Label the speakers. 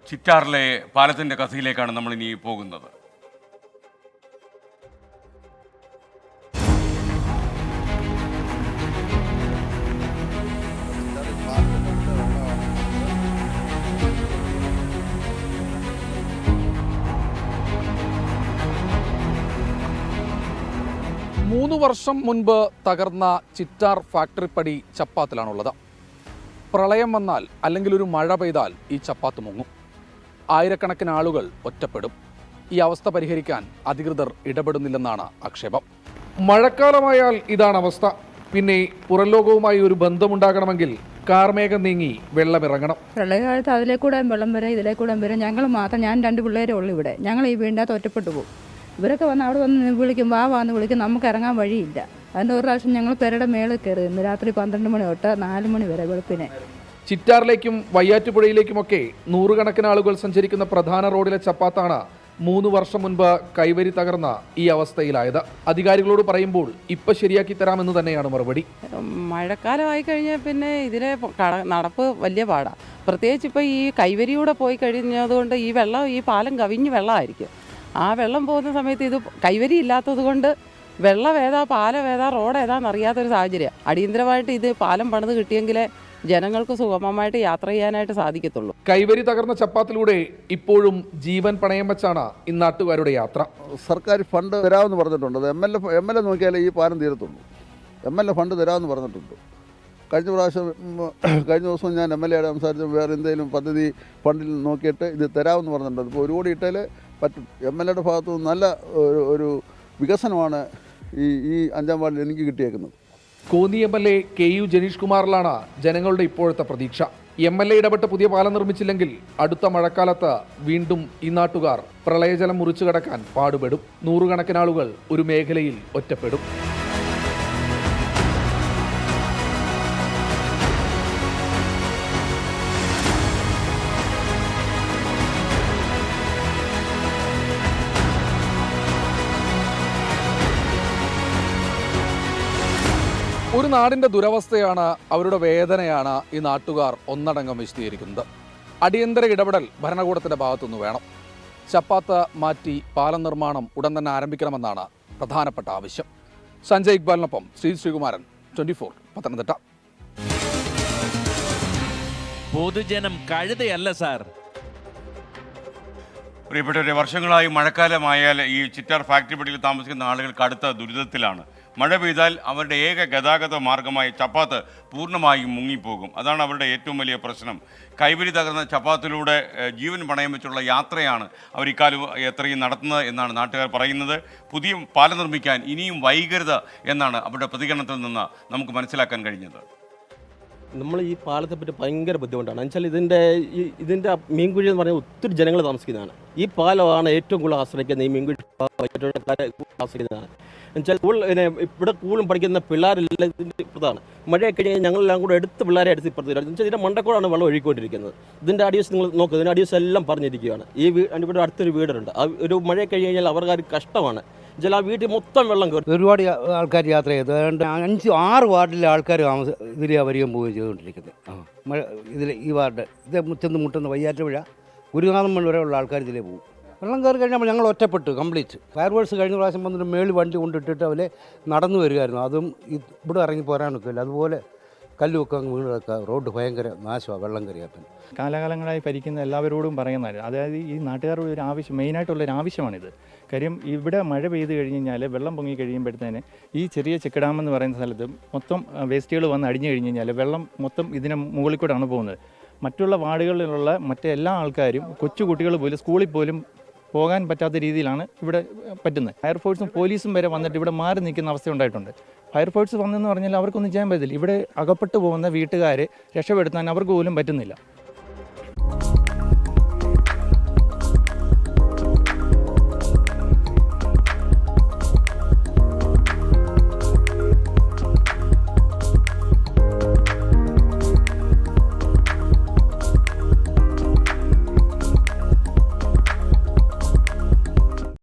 Speaker 1: ചിറ്റാറിലെ പാലത്തിൻ്റെ കഥയിലേക്കാണ് നമ്മളിനി പോകുന്നത്.
Speaker 2: മൂന്ന് വർഷം മുൻപ് തകർന്ന ചിറ്റാർ ഫാക്ടറിപ്പടി ചപ്പാത്തിലാണുള്ളത്. പ്രളയം വന്നാൽ അല്ലെങ്കിൽ ഒരു മഴ പെയ്താൽ ഈ ചപ്പാത്ത് മുങ്ങും. ആയിരക്കണക്കിന് ആളുകൾ ഒറ്റപ്പെടും. ഈ അവസ്ഥ പരിഹരിക്കാൻ അധികൃതർ ഇടപെടുന്നില്ലെന്നാണ് ആക്ഷേപം. മഴക്കാലമായാൽ ഇതാണ് അവസ്ഥ. പിന്നെ പുറം ലോകവുമായി ഒരു ബന്ധമുണ്ടാകണമെങ്കിൽ കാർമേഘം നീങ്ങി വെള്ളമിറങ്ങണം.
Speaker 3: പ്രളയകാലത്ത് അതിലേക്കൂടെ വെള്ളം വരെ ഇതിലേക്കൂടെ വരെ ഞങ്ങൾ മാത്രം, ഞാൻ 2 പിള്ളേരേ ഉള്ളൂ ഇവിടെ. ഞങ്ങൾ ഈ വീടിനകത്ത് ഒറ്റപ്പെട്ടു പോകും. ഇവരൊക്കെ വന്ന് അവിടെ വന്ന് വിളിക്കും, വാന്ന് വിളിക്കും. നമുക്ക് ഇറങ്ങാൻ വഴിയില്ല. അതിൻ്റെ ഒരു പ്രാവശ്യം ഞങ്ങൾ പെരയുടെ മേളിൽ കയറി ഇന്ന് രാത്രി 12 മണി തൊട്ട് 4 മണി വരെ വെളുപ്പിനെ.
Speaker 2: ചിറ്റാറിലേക്കും വയ്യാറ്റുപുഴയിലേക്കുമൊക്കെ നൂറുകണക്കിന് ആളുകൾ സഞ്ചരിക്കുന്ന പ്രധാന റോഡിലെ ചപ്പാത്താണ് 3 വർഷം മുൻപ് കൈവരി തകർന്ന ഈ അവസ്ഥയിലായത്. അധികാരികളോട് പറയുമ്പോൾ ഇപ്പം ശരിയാക്കി തരാമെന്ന് തന്നെയാണ് മറുപടി.
Speaker 4: മഴക്കാലമായി കഴിഞ്ഞാൽ പിന്നെ ഇതിലെ നടപ്പ് വലിയ പാടാണ്. പ്രത്യേകിച്ച് ഇപ്പോൾ ഈ കൈവരിയൂടെ പോയി കഴിഞ്ഞതുകൊണ്ട് ഈ വെള്ളം, ഈ പാലം കവിഞ്ഞ് വെള്ളമായിരിക്കും. ആ വെള്ളം പോകുന്ന സമയത്ത് ഇത് കൈവരി ഇല്ലാത്തത് കൊണ്ട് വെള്ളം ഏതാ പാലം ഏതാ റോഡ് ഏതാന്ന് അറിയാത്തൊരു സാഹചര്യം. അടിയന്തരമായിട്ട് ഇത് പാലം പണിത് കിട്ടിയെങ്കിലേ ജനങ്ങൾക്ക് സുഗമമായിട്ട് യാത്ര ചെയ്യാനായിട്ട് സാധിക്കത്തുള്ളൂ.
Speaker 2: കൈവരി തകർന്ന ചപ്പാത്തിലൂടെ ഇപ്പോഴും ജീവൻ പണയം വെച്ചാണ് ഇന്നാട്ടുകാരുടെ യാത്ര.
Speaker 5: സർക്കാർ ഫണ്ട് തരാമെന്ന് പറഞ്ഞിട്ടുണ്ട്. അത് എം എൽ എ നോക്കിയാലേ ഈ പാലം തീരത്തുള്ളൂ. MLA ഫണ്ട് തരാമെന്ന് പറഞ്ഞിട്ടുണ്ട്. കഴിഞ്ഞ ദിവസം ഞാൻ MLA യോട് സംസാരിച്ച് വേറെ എന്തെങ്കിലും പദ്ധതി ഫണ്ടിൽ നോക്കിയിട്ട് ഇത് തരാമെന്ന് പറഞ്ഞിട്ടുണ്ട്. ഇപ്പോൾ 1 കോടി ഇട്ടാൽ പറ്റും. MLA യുടെ ഭാഗത്തു നിന്ന് നല്ല ഒരു വികസനമാണ് ഈ 5-ാം വാർഡിൽ എനിക്ക് കിട്ടിയേക്കുന്നത്.
Speaker 2: കോന്നി MLA KU ജനീഷ് കുമാറിലാണ് ജനങ്ങളുടെ ഇപ്പോഴത്തെ പ്രതീക്ഷ. MLA ഇടപെട്ട് പുതിയ പാലം നിർമ്മിച്ചില്ലെങ്കിൽ അടുത്ത മഴക്കാലത്ത് വീണ്ടും ഈ നാട്ടുകാർ പ്രളയജലം മുറിച്ചു കടക്കാൻ പാടുപെടും. നൂറുകണക്കിന് ആളുകൾ ഒരു മേഖലയിൽ ഒറ്റപ്പെടും. ഒരു നാടിൻ്റെ ദുരവസ്ഥയാണ്, അവരുടെ വേദനയാണ് ഈ നാട്ടുകാർ ഒന്നടങ്കം വിശദീകരിക്കുന്നത്. അടിയന്തര ഇടപെടൽ ഭരണകൂടത്തിൻ്റെ ഭാഗത്തുനിന്ന് വേണം. ചപ്പാത്ത് മാറ്റി പാലം നിർമ്മാണം ഉടൻ തന്നെ ആരംഭിക്കണമെന്നാണ് പ്രധാനപ്പെട്ട ആവശ്യം. സഞ്ജയ് ഇക്ബാലിനൊപ്പം ശ്രീകുമാരൻ, 24 പത്തനംതിട്ട.
Speaker 6: പൊതുജനം കഴുതയല്ല സാർ.
Speaker 1: പ്രിയപ്പെട്ടവരെ, വർഷങ്ങളായി മഴക്കാലമായാൽ ഈ ചിറ്റാർ ഫാക്ടറി പടിയിൽ താമസിക്കുന്ന ആളുകൾ കടുത്ത ദുരിതത്തിലാണ്. മഴ പെയ്താൽ അവരുടെ ഏക ഗതാഗത മാർഗമായ ചപ്പാത്ത് പൂർണ്ണമായും മുങ്ങിപ്പോകും. അതാണ് അവരുടെ ഏറ്റവും വലിയ പ്രശ്നം. കൈവരി തകർന്ന ചപ്പാത്തിലൂടെ ജീവൻ പണയം വെച്ചുള്ള യാത്രയാണ് അവർ ഇക്കാലം എത്രയും നടത്തുന്നത് എന്നാണ് നാട്ടുകാർ പറയുന്നത്. പുതിയ പാലം നിർമ്മിക്കാൻ ഇനിയും വൈകരുത് എന്നാണ് അവരുടെ പ്രതികരണത്തിൽ നിന്ന് നമുക്ക് മനസ്സിലാക്കാൻ കഴിഞ്ഞത്.
Speaker 7: നമ്മൾ ഈ പാലത്തെപ്പറ്റി ഭയങ്കര ബുദ്ധിമുട്ടാണ്. എന്നുവെച്ചാൽ ഇതിൻ്റെ മീൻകുഴി എന്ന് പറഞ്ഞാൽ ഒത്തിരി ജനങ്ങൾ താമസിക്കുന്നതാണ്. ഈ പാലമാണ് ഏറ്റവും കൂടുതൽ ആശ്രയിക്കുന്നത്. ഈ മീൻകുഴി ആശ്രയിക്കുന്നതാണ്. എന്നുവെച്ചാൽ ഇവിടെ കൂടുതലും പഠിക്കുന്ന പിള്ളേരെല്ലാം ഇതിൻ്റെ ഇപ്പുറത്താണ്. മഴയൊക്കെ കഴിഞ്ഞാൽ ഞങ്ങളെല്ലാം കൂടെ എടുത്ത് പിള്ളേരെ എടുത്ത് ഇപ്പുറത്ത് വരും. എന്നുവെച്ചാൽ ഇതിൻ്റെ മണ്ടക്കൂടാണ് വെള്ളം ഒഴുകിക്കൊണ്ടിരിക്കുന്നത്. ഇതിൻ്റെ അടിവശം നിങ്ങൾ നോക്കുക, ഇതിൻ്റെ അടിവശം എല്ലാം പറഞ്ഞിരിക്കുകയാണ്. ഇവിടെ അടുത്തൊരു വീടുണ്ട്. ആ ഒരു മഴയൊക്കെ കഴിഞ്ഞ് കഴിഞ്ഞാൽ അവർക്ക് കഷ്ടമാണ്. ചില ആ വീട്ടിൽ മൊത്തം വെള്ളം കയറും.
Speaker 8: ഒരുപാട് ആൾക്കാർ യാത്ര ചെയ്ത് 5-6 വാർഡിലെ ആൾക്കാർ ഇതിലെ വരികയും പോവുകയും ചെയ്തുകൊണ്ടിരിക്കുന്നത്. ഇതിൽ ഈ വാർഡ് ഇത് മുട്ടുന്ന വയ്യാറ്റുപുഴ ഗുരുനാഥം മണ്ണ് വരെയുള്ള ആൾക്കാർ ഇതിലേ പോകും. വെള്ളം കയറി കഴിഞ്ഞപ്പോൾ ഞങ്ങൾ ഒറ്റപ്പെട്ടു കംപ്ലീറ്റ്. ഫയർവേഴ്സ് കഴിഞ്ഞ പ്രാവശ്യം വന്നിട്ട് മേളിൽ വണ്ടി കൊണ്ടിട്ടിട്ട് അവരെ നടന്നു വരികയായിരുന്നു. അതും ഇവിടെ ഇറങ്ങി പോരാനൊക്കെ ഇല്ല. അതുപോലെ കല്ലുമൊക്കെ അങ്ങ് വീണൊക്കെ റോഡ് ഭയങ്കര നാശമാണ് വെള്ളം കയറിയാൽ.
Speaker 9: കാലകാലങ്ങളായി ഭരിക്കുന്ന എല്ലാവരോടും പറയുന്നത്, അതായത് ഈ നാട്ടുകാരുടെ ഒരു ആവശ്യം, മെയിനായിട്ടുള്ളൊരു ആവശ്യമാണിത്. കാര്യം ഇവിടെ മഴ പെയ്ത് കഴിഞ്ഞ് കഴിഞ്ഞാൽ വെള്ളം പൊങ്ങി കഴിയുമ്പോഴത്തേന് ഈ ചെറിയ ചെക്ക് ഡാം എന്ന് പറയുന്ന സ്ഥലത്ത് മൊത്തം വേസ്റ്റുകൾ വന്ന് അടിഞ്ഞു കഴിഞ്ഞ് കഴിഞ്ഞാൽ വെള്ളം മൊത്തം ഇതിന് മുകളിൽ കൂടെയാണ് പോകുന്നത്. മറ്റുള്ള വാർഡുകളിലുള്ള മറ്റെല്ലാ ആൾക്കാരും, കൊച്ചു കുട്ടികൾ പോലും സ്കൂളിൽ പോലും പോകാൻ പറ്റാത്ത രീതിയിലാണ് ഇവിടെ പറ്റുന്നത്. ഫയർഫോഴ്സും പോലീസും വരെ വന്നിട്ട് ഇവിടെ മാറി നിൽക്കുന്ന അവസ്ഥ ഉണ്ടായിട്ടുണ്ട്. ഫയർഫോഴ്സ് വന്നെന്ന് പറഞ്ഞാൽ അവർക്കൊന്നും ചെയ്യാൻ പറ്റില്ല. ഇവിടെ അകപ്പെട്ടു പോകുന്ന വീട്ടുകാരെ രക്ഷപ്പെടുത്താൻ അവർക്ക് പോലും പറ്റുന്നില്ല.